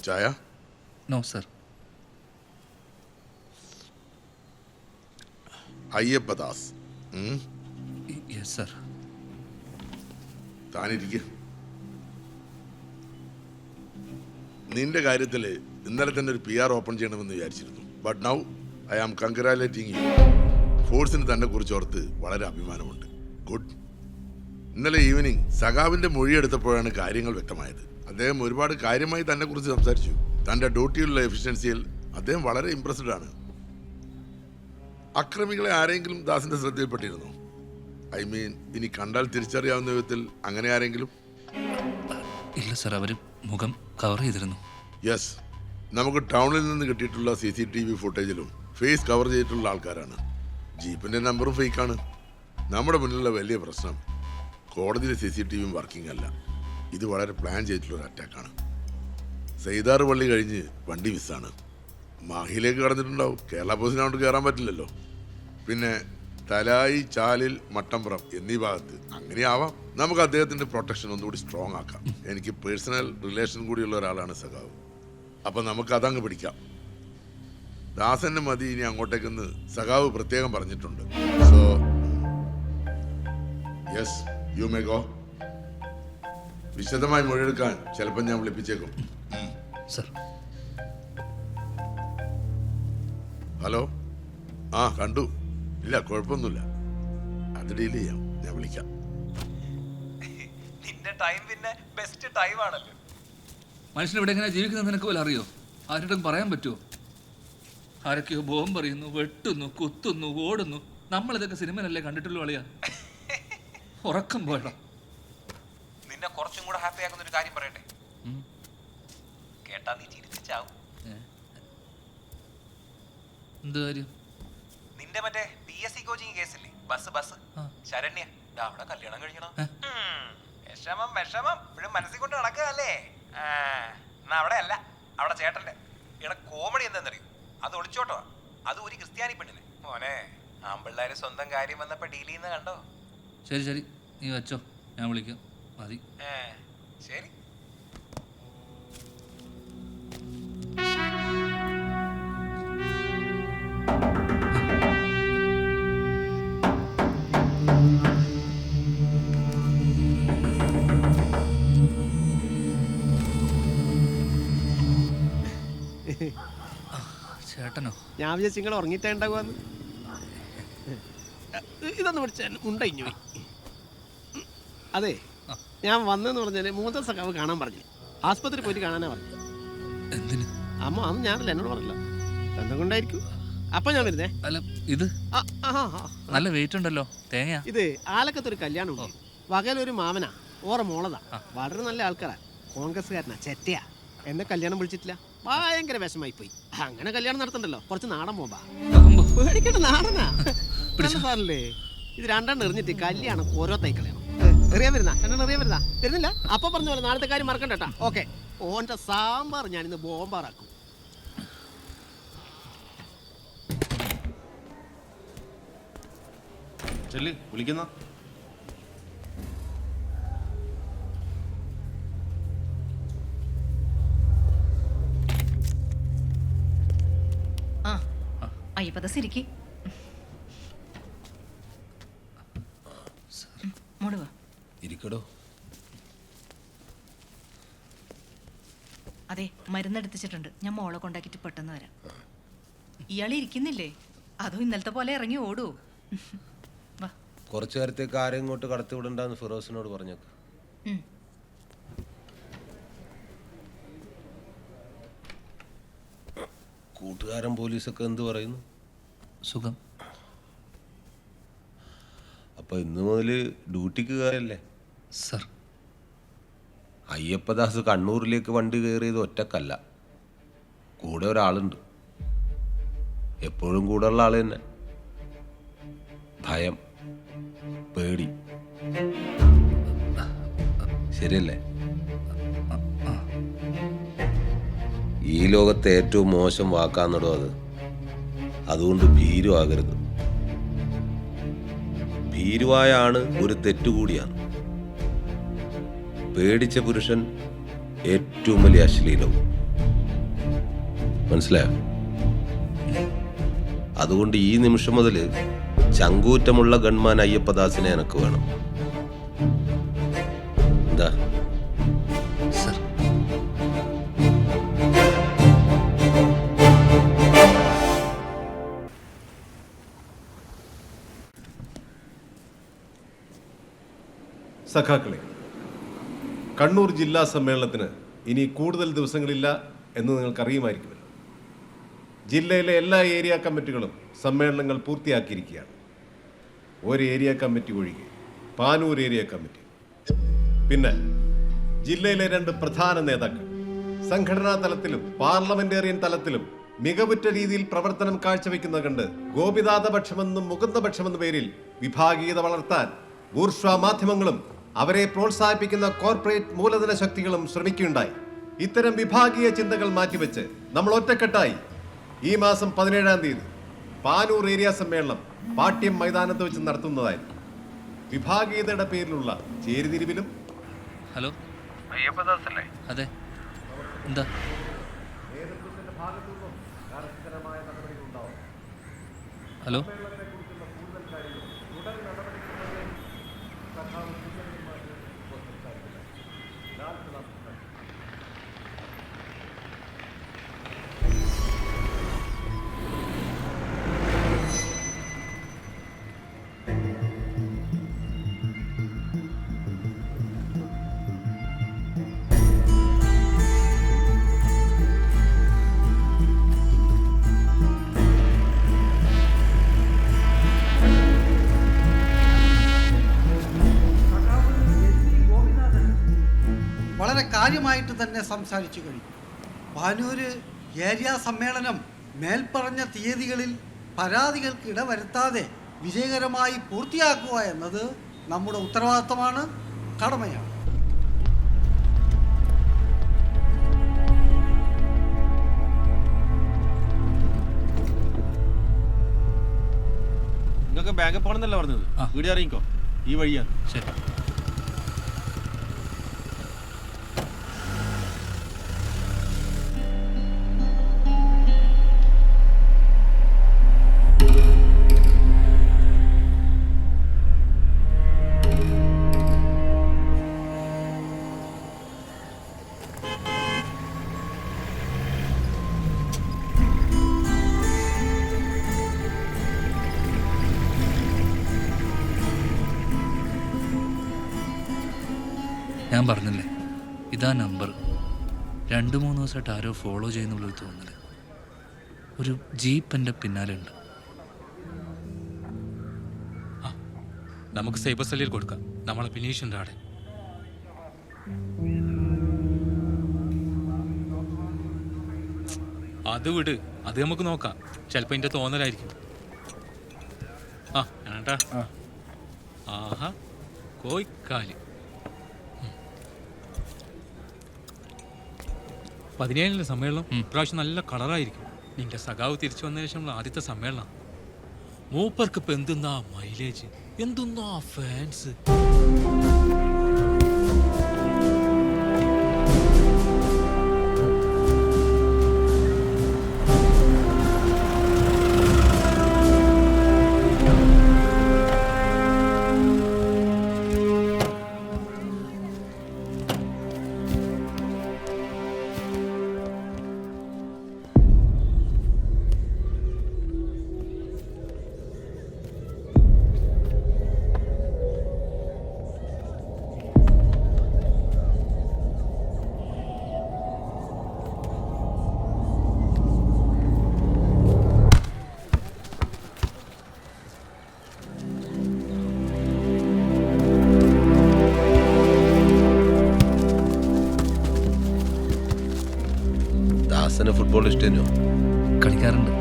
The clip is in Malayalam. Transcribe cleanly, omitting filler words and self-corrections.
ചായ? No sir. Ayyappadas. Yes sir. താനിരിക്കുക. നിന്റെ കാര്യത്തിൽ ഇന്നലെ തന്നെ ഒരു PR ഓപ്പൺ ചെയ്യണമെന്ന് വിചാരിച്ചിരുന്നു. But now I am congratulating you. ഫോഴ്സിന് തന്നെ കുറിച്ച് ഓർത്ത് വളരെ അഭിമാനമുണ്ട്. ഗുഡ്. ഇന്നലെ ഈവനിങ് സഖാവിന്റെ മൊഴിയെടുത്തപ്പോഴാണ് കാര്യങ്ങൾ വ്യക്തമായത്. അദ്ദേഹം ഒരുപാട് കാര്യമായി തന്നെ കുറിച്ച് സംസാരിച്ചു. തന്റെ ഡ്യൂട്ടിയിലുള്ള എഫിഷ്യൻസിയിൽ അദ്ദേഹം വളരെ ഇംപ്രസ്ഡ് ആണ്. അക്രമികളെ ആരെങ്കിലും ദാസിന്റെ ശ്രദ്ധയിൽപ്പെട്ടിരുന്നു? ഐ മീൻ, ഇനി കണ്ടാൽ തിരിച്ചറിയാവുന്ന വിധത്തിൽ അങ്ങനെ ആരെങ്കിലും? ഇല്ല സർ, അവർ മുഖം കവർ ചെയ്തിരുന്നു. യെസ്, നമുക്ക് ടൗണിൽ നിന്ന് കിട്ടിയിട്ടുള്ള CCTV ഫുട്ടേജിലും ഫേസ് കവർ ചെയ്തിട്ടുള്ള ആൾക്കാരാണ്. ജീപ്പിന്റെ നമ്പറും ഫേക്കാണ്. നമ്മുടെ മുന്നിലുള്ള വലിയ പ്രശ്നം കോടതിയിലെ CCTV വർക്കിംഗ് അല്ല. ഇത് വളരെ പ്ലാൻ ചെയ്തിട്ടുള്ളൊരു അറ്റാക്കാണ്. സൈതാറ് പള്ളി കഴിഞ്ഞ് വണ്ടി മിസ്സാണ്. മാഹിയിലേക്ക് കടന്നിട്ടുണ്ടാവും. കേരള പോലീസിനെ കൊണ്ട് കയറാൻ പറ്റില്ലല്ലോ. പിന്നെ തലായി, ചാലിൽ, മട്ടമ്പുറം എന്നീ ഭാഗത്ത് അങ്ങനെയാവാം. നമുക്ക് അദ്ദേഹത്തിന്റെ പ്രൊട്ടക്ഷൻ ഒന്നുകൂടി സ്ട്രോങ് ആക്കാം. എനിക്ക് പേഴ്സണൽ റിലേഷൻ കൂടിയുള്ള ഒരാളാണ് സഖാവ്. അപ്പം നമുക്ക് അതങ്ങ് പിടിക്കാം. ദാസന്റെ മതി ഇനി അങ്ങോട്ടേക്കെന്ന് സഖാവ് പ്രത്യേകം പറഞ്ഞിട്ടുണ്ട്. So yes, you may go. വിശദമായി മൊഴിയെടുക്കാൻ ചിലപ്പോൾ ഞാൻ വിളിപ്പിച്ചേക്കും. സർ. ഹലോ. ആ കണ്ടു. ഇല്ല, കുഴപ്പമൊന്നുമില്ല. അത് ഡീൽ ചെയ്യാം. ഞാൻ വിളിക്കാം. നിന്റെ ടൈം പിന്നെ ബെസ്റ്റ് ടൈം ആണല്ലോ. മനുഷ്യൻ ഇവിടെ എങ്ങനെ ജീവിക്കുന്നത് നിനക്ക് പോലും അറിയോ? ആരോടും പറയാൻ പറ്റുമോ? ആരൊക്കെയോ ബോംബ് എറിയുന്നു, വെട്ടുന്നു, കുത്തുന്നു, ഓടുന്നു. നമ്മളിതൊക്കെ സിനിമയിലല്ലേ കണ്ടിട്ടുള്ളൂ. അളിയാ, ഉറക്കം പോയടാ. നിന്നെ കുറച്ചും കൂടെ ഹാപ്പി ആക്കുന്ന ഒരു കാര്യം പറയട്ടെ. കേട്ടാ നീ ചിരിച്ചാവും. എന്ത് കാര്യം? നിന്റെ മറ്റേ PSC കോച്ചിങ് കേസില്ലേ, ബസ് ശരണ്യ, അവിടെ കല്യാണം കഴിക്കണോ? വിഷമം ഇപ്പോഴും മനസ്സിൽ കൊണ്ട് നടക്കുകയല്ലേ? എന്നാ അവിടെ അല്ല, അവിടെ ചേട്ടന്റെ. ഇവിടെ കോമഡി എന്താണെന്നറിയോ? അത് ഒളിച്ചോട്ടോ. അത് ഒരു ക്രിസ്ത്യാനി പെണ്ണിന്. മോനെ, ആമ്പിള്ളേര് സ്വന്തം കാര്യം വന്നപ്പോ ഡീൽ ചെയ്യുന്ന കണ്ടോ? ശരി, നീ വെച്ചോ, ഞാൻ വിളിക്കാം. മതി. ശരി. ചേട്ടനോ? ഞാൻ വിചാരിച്ചു നിങ്ങൾ ഉറങ്ങിയിട്ടുണ്ടാകുമെന്ന്. ഇതൊന്ന് പിടിച്ചാൽ ഉണ്ടഞ്ഞു പോയി. അതെ, ഞാൻ വന്നെന്ന് പറഞ്ഞാല് മൂത്ത സഖാവ് കാണാൻ പറഞ്ഞു. ആസ്പത്രി പോയിട്ട് കാണാനാ പറഞ്ഞു. എന്തിന്? അമ്മ അന്ന് ഞാനല്ല, എന്നോട് പറഞ്ഞില്ല. എന്തുകൊണ്ടായിരിക്കും? അപ്പൊ ഞാൻ വരുന്നേ. അല്ല, ഇത് നല്ല വെയിറ്റ് ഉണ്ടല്ലോ. തേങ്ങ. ഇത് ആലക്കത്തൊരു കല്യാണം ഉണ്ട്. വകയിലൊരു മാമനാ, ഓറ മോളതാ. വളരെ നല്ല ആൾക്കാരാ. കോൺഗ്രസ്സുകാരനാ, ചെറ്റയാ. എന്നെ കല്യാണം വിളിച്ചിട്ടില്ല. ഭയങ്കര വിഷമായി പോയി. അങ്ങനെ കല്യാണം നടത്തണ്ടല്ലോ, കുറച്ച് നാടൻ പോകാ. പേടിക്കണ്ട, നാടനാ സാറല്ലേ. ഇത് രണ്ടെണ്ണം എറിഞ്ഞിട്ട് കല്യാണം ഓരോ തൈക്കളയണം. എറിയാൻ വരുന്ന രണ്ടെണ്ണം എറിയാൻ വരുന്നില്ല. അപ്പൊ പറഞ്ഞ പോലെ നാളത്തെ കാര്യം മറക്കണ്ടട്ടാ. ഓക്കെ. ഓന്റെ സാമ്പാർ ഞാൻ ഇന്ന് ബോംബാറാക്കും. വിളിക്കുന്ന അയ്യപ്പദാസ് ഇരിക്കി. ഇരിക്കടോ. അതെ, മരുന്നെടുത്തിട്ടുണ്ട്. ഞാൻ മോളെ കൊണ്ടാക്കിട്ട് പെട്ടെന്ന് വരാം. ഇയാൾ ഇരിക്കുന്നില്ലേ? അതോ ഇന്നലത്തെ പോലെ ഇറങ്ങി ഓടൂ? കുറച്ചു നേരത്തേക്ക് ആരെയും ഇങ്ങോട്ട് കടത്തി വിടണ്ടെന്ന് ഫിറോസിനോട് പറഞ്ഞേക്ക്. കൂട്ടുകാരൻ പോലീസൊക്കെ എന്ത് പറയുന്നു? സുഖം. അപ്പൊ ഇന്ന് മുതല് ഡ്യൂട്ടിക്ക് കയറല്ലേ? സർ. അയ്യപ്പദാസ് കണ്ണൂരിലേക്ക് വണ്ടി കയറിയത് ഒറ്റക്കല്ല, കൂടെ ഒരാളുണ്ട്. എപ്പോഴും കൂടെ ഉള്ള ആള് തന്നെ. ഭയം, പേടി. ശരിയല്ലേ? ഈ ലോകത്തെ ഏറ്റവും മോശം വാക്കാന്നിടോ അത്. അതുകൊണ്ട് ഭീരുവാകരുത്. ഭീരുവായ ആണ് ഒരു തെറ്റുകൂടിയാണ്. പേടിച്ച പുരുഷൻ ഏറ്റവും വലിയ അശ്ലീലവും. മനസ്സിലായോ? അതുകൊണ്ട് ഈ നിമിഷം മുതൽ ചങ്കൂറ്റമുള്ള ഗൺമാൻ അയ്യപ്പദാസിനെ എനക്ക് വേണം. എന്താ? സർ, സഖാക്കളെ, കണ്ണൂർ ജില്ലാ സമ്മേളനത്തിന് ഇനി കൂടുതൽ ദിവസങ്ങളില്ല എന്ന് നിങ്ങൾക്കറിയുമായിരിക്കുമല്ലോ. ജില്ലയിലെ എല്ലാ ഏരിയ കമ്മിറ്റികളും സമ്മേളനങ്ങൾ പൂർത്തിയാക്കിയിരിക്കുകയാണ്. ഒരു ഏരിയ കമ്മിറ്റി ഒഴികെ, പാനൂർ ഏരിയ കമ്മിറ്റി. പിന്നെ ജില്ലയിലെ 2 പ്രധാന നേതാക്കൾ സംഘടനാ തലത്തിലും പാർലമെന്റേറിയൻ തലത്തിലും മികവുറ്റ രീതിയിൽ പ്രവർത്തനം കാഴ്ചവെക്കുന്നത് കണ്ട് ഗോപിനാഥപക്ഷമെന്നും മുകുന്ദപക്ഷമെന്ന പേരിൽ വിഭാഗീയത വളർത്താൻ ബൂർഷ്വാ മാധ്യമങ്ങളും അവരെ പ്രോത്സാഹിപ്പിക്കുന്ന കോർപ്പറേറ്റ് മൂലധന ശക്തികളും ശ്രമിക്കുകയുണ്ടായി. ഇത്തരം വിഭാഗീയ ചിന്തകൾ മാറ്റിവെച്ച് നമ്മൾ ഒറ്റക്കെട്ടായി ഈ മാസം 17-ാം തീയതി പാനൂർ ഏരിയ സമ്മേളനം പാട്യം മൈതാനത്ത് വെച്ച് നടത്തുന്നതായിരിക്കും. വിഭാഗീയതയുടെ പേരിലുള്ള ചേരിതിരിവിലും. ഹലോ, അതെ, എന്താ? ഹലോ, വളരെ കാര്യമായിട്ട് തന്നെ സംസാരിച്ചു കഴിഞ്ഞു. പാനൂര് ഏരിയ സമ്മേളനം മേൽപ്പറഞ്ഞ തീയതികളിൽ പരാതികൾക്ക് ഇടവരുത്താതെ വിജയകരമായി പൂർത്തിയാക്കുക എന്നത് നമ്മുടെ ഉത്തരവാദിത്തമാണ്, കടമയാണ്. നിങ്ങൾക്ക് ബാങ്കിൽ പോകണമെന്നല്ല പറഞ്ഞത്? വീട് അറിയിക്കോ, ഈ വഴിയാണ്. ശരി. ഞാൻ പറഞ്ഞില്ലേ, ഇതാ നമ്പർ. 2-3 ദിവസമായിട്ട് ആരോ ഫോളോ ചെയ്യുന്നുള്ളൊരു തോന്നല്. ഒരു ജീപ്പ് എൻ്റെ പിന്നാലെ ഉണ്ട്. നമുക്ക് സൈബർ സെല്ലിൽ കൊടുക്കാം. നമ്മളെ ഫിനീഷിൻ്റെ ആടെ. അത് വിട്, അത് നമുക്ക് നോക്കാം. ചിലപ്പോൾ എൻ്റെ തോന്നലായിരിക്കും. ഏട്ടാ, ആഹാ, കോയിക്കാല് 17 സമ്മേളനം. ഇപ്രാവശ്യം നല്ല കളറായിരിക്കും. നിന്റെ സഖാവ് തിരിച്ചു വന്നതിന് ശേഷമുള്ള ആദ്യത്തെ സമ്മേളനം. മൂപ്പർക്ക് ഇപ്പം എന്തുന്നാ മൈലേജ്, എന്തുന്നാ ഫാൻസ്. ദാസന് ഫുട്ബോൾ ഇഷ്ടമോ? കളിക്കാറുണ്ട്.